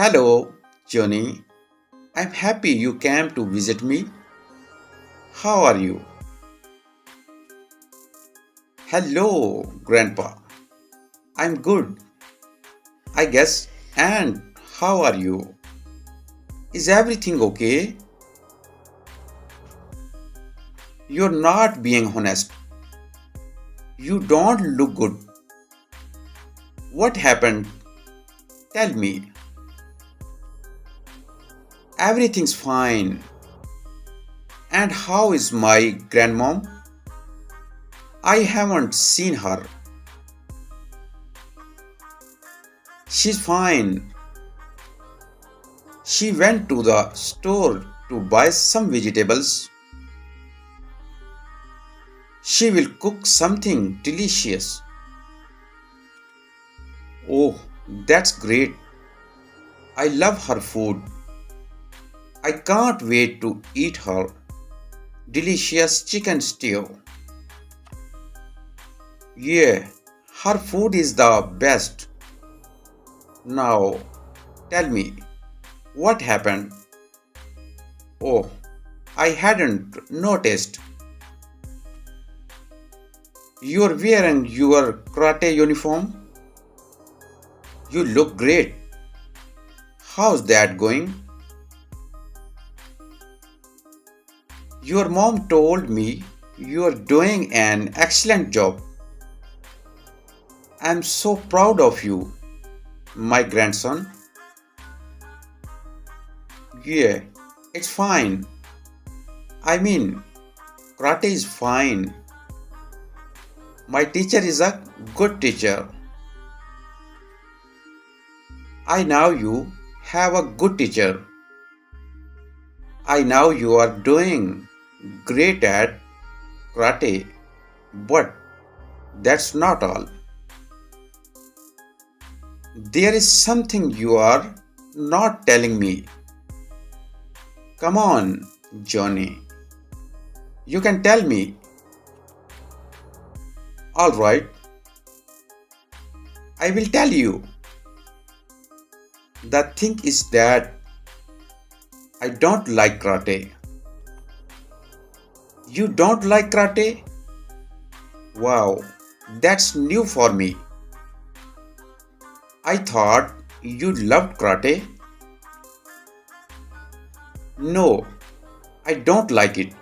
Hello, Johnny. I'm happy you came to visit me. How are you? Hello, Grandpa. I'm good, I guess. And how are you? Is everything okay? You're not being honest. You don't look good. What happened? Tell me. Everything's fine. And how is my grandmom? I haven't seen her. She's fine. She went to the store to buy some vegetables. She will cook something delicious. Oh, that's great. I love her food. I can't wait to eat her delicious chicken stew. Yeah, her food is the best. Now, tell me, what happened? Oh, I hadn't noticed. You're wearing your karate uniform? You look great. How's that going? Your mom told me you're doing an excellent job. I'm so proud of you, my grandson. Yeah, it's fine. I mean, karate is fine. My teacher is a good teacher. I know you have a good teacher. I know you are doing great at karate, but that's not all. There is something you are not telling me. Come on, Johnny. You can tell me. Alright, I will tell you. The thing is that I don't like karate. You don't like karate? Wow, that's new for me. I thought you loved karate. No, I don't like it.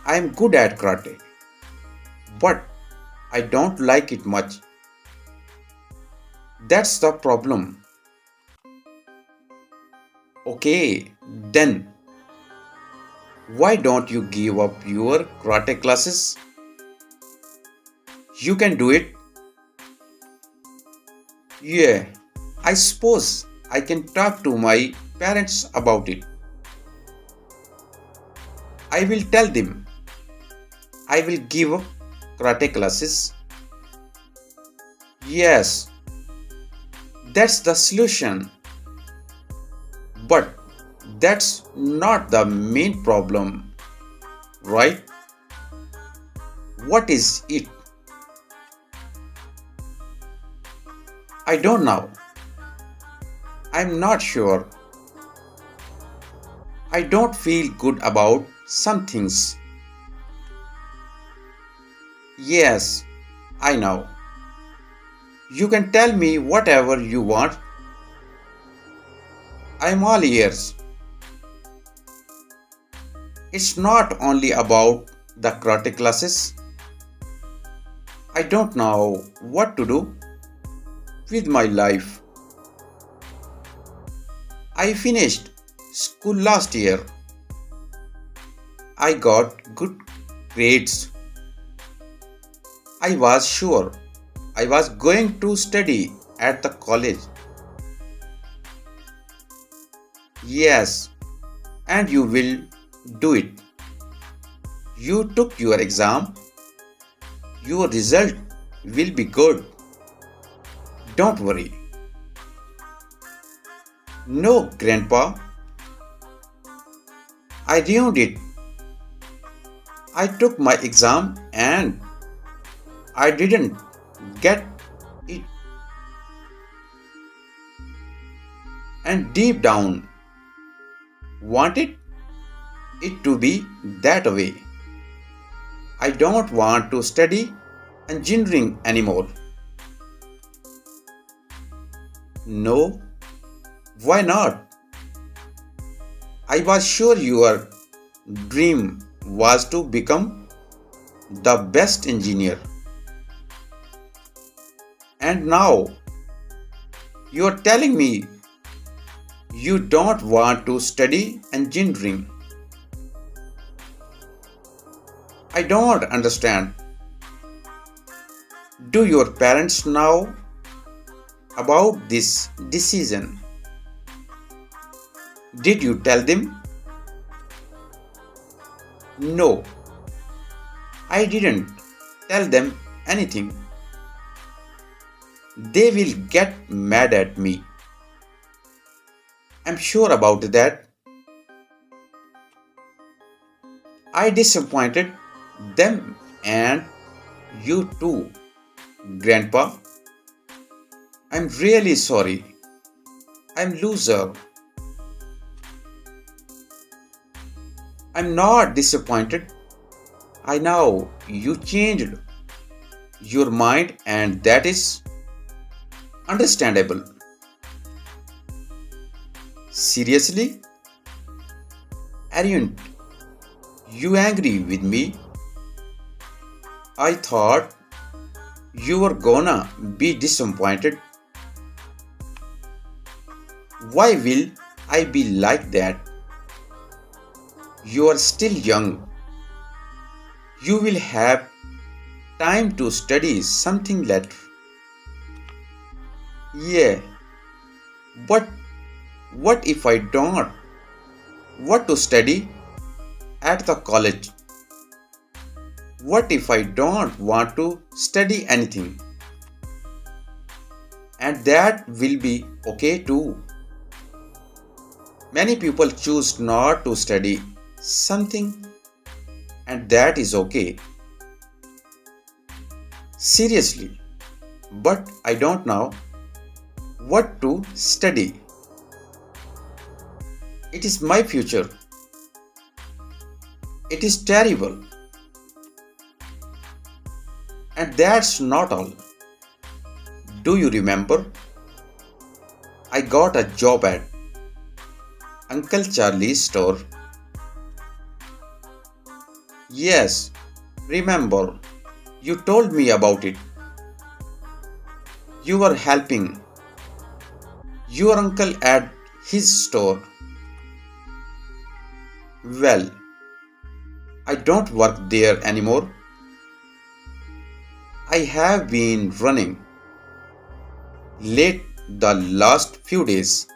I am good at karate, but I don't like it much. That's the problem. Okay, then why don't you give up your karate classes? You can do it. Yeah, I suppose I can talk to my parents about it. I will tell them I will give up karate classes. Yes, that's the solution. But that's not the main problem, right? What is it? I don't know. I'm not sure. I don't feel good about some things. Yes, I know. You can tell me whatever you want. I'm all ears. It's not only about the karate classes. I don't know what to do with my life. I finished school last year. I got good grades. I was sure I was going to study at the college. Yes, and you will do it. You took your exam. Your result will be good. Don't worry. No, Grandpa, I ruined it. I took my exam and I didn't get it. and deep down wanted it to be that way. I don't want to study engineering anymore. No, why not? I was sure your dream was to become the best engineer. And now you are telling me you don't want to study engineering. I don't understand. Do your parents know about this decision? Did you tell them? No, I didn't tell them anything. They will get mad at me. I'm sure about that. I disappointed them and you too, Grandpa. I'm really sorry. I'm loser. I'm not disappointed. I know you changed your mind and that is understandable. Seriously? Aren't you angry with me? I thought you were gonna be disappointed. Why will I be like that? You are still young. You will have time to study something later. Yeah, but what if I don't want to study at the college? What if I don't want to study anything? And that will be okay too. Many people choose not to study something, and that is okay. Seriously, but I don't know what to study. It is my future. It is terrible. And that's not all. Do you remember? I got a job at Uncle Charlie's store. Yes, remember, you told me about it. You were helping your uncle at his store. Well, I don't work there anymore. I have been running late the last few days,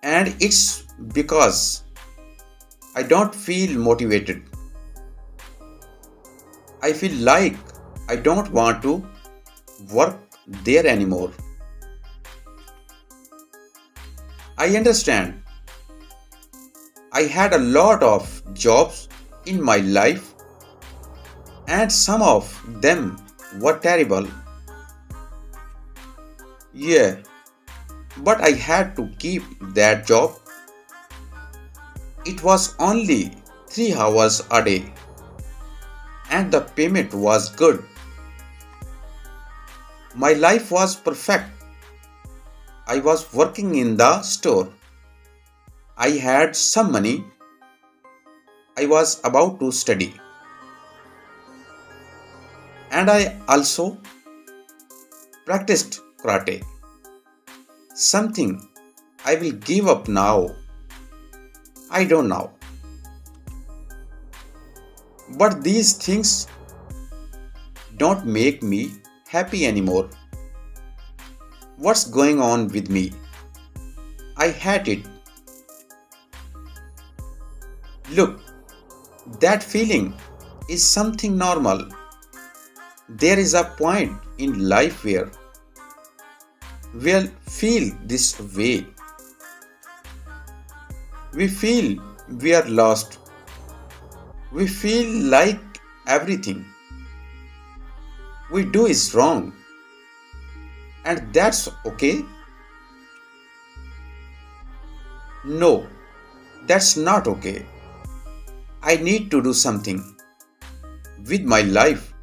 and it's because I don't feel motivated. I feel like I don't want to work there anymore. I understand. I had a lot of jobs in my life, and some of them were terrible. Yeah, but I had to keep that job. It was only 3 hours a day, and the payment was good. My life was perfect. I was working in the store. I had some money. I was about to study. And I also practiced karate. Something I will give up now. I don't know. But these things don't make me happy anymore. What's going on with me? I hate it. Look, that feeling is something normal. There is a point in life where we'll feel this way. We feel we are lost. We feel like everything we do is wrong. and that's okay? No, that's not okay. I need to do something with my life.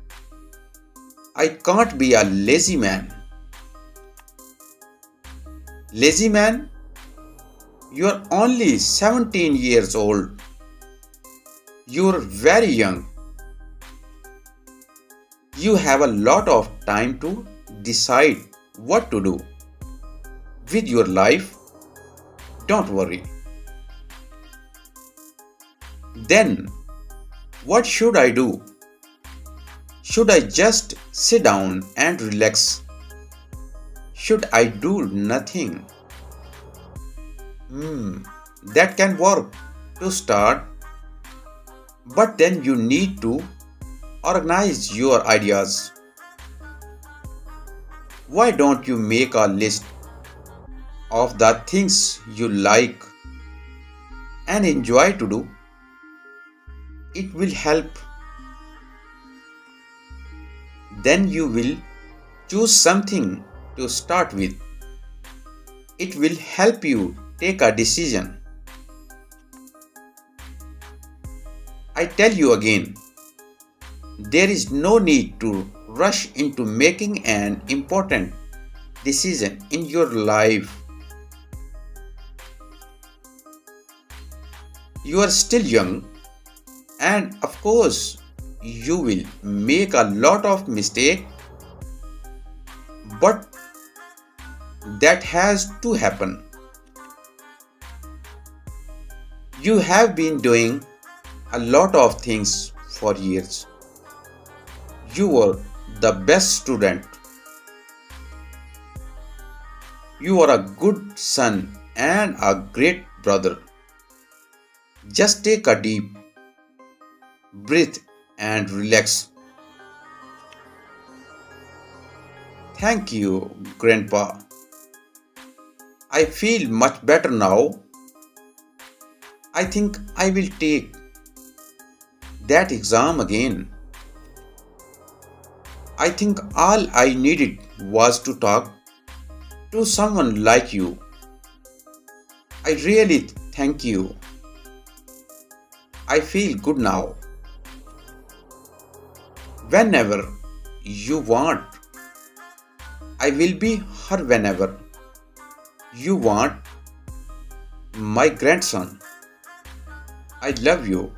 I can't be a lazy man. Lazy man, you're only 17 years old. You're very young. You have a lot of time to decide what to do with your life. Don't worry. Then, what should I do? Should I just sit down and relax? Should I do nothing? That can work to start, but then you need to organize your ideas. Why don't you make a list of the things you like and enjoy to do? It will help. Then you will choose something to start with. It will help you take a decision. I tell you again, there is no need to rush into making an important decision in your life. You are still young, and of course, you will make a lot of mistakes, but that has to happen. You have been doing a lot of things for years. You were the best student. You are a good son and a great brother. Just take a deep breath and relax. Thank you, Grandpa. I feel much better now. I think I will take that exam again. I think all I needed was to talk to someone like you. I really thank you. I feel good now. Whenever you want, I will be her whenever you want, my grandson. I love you.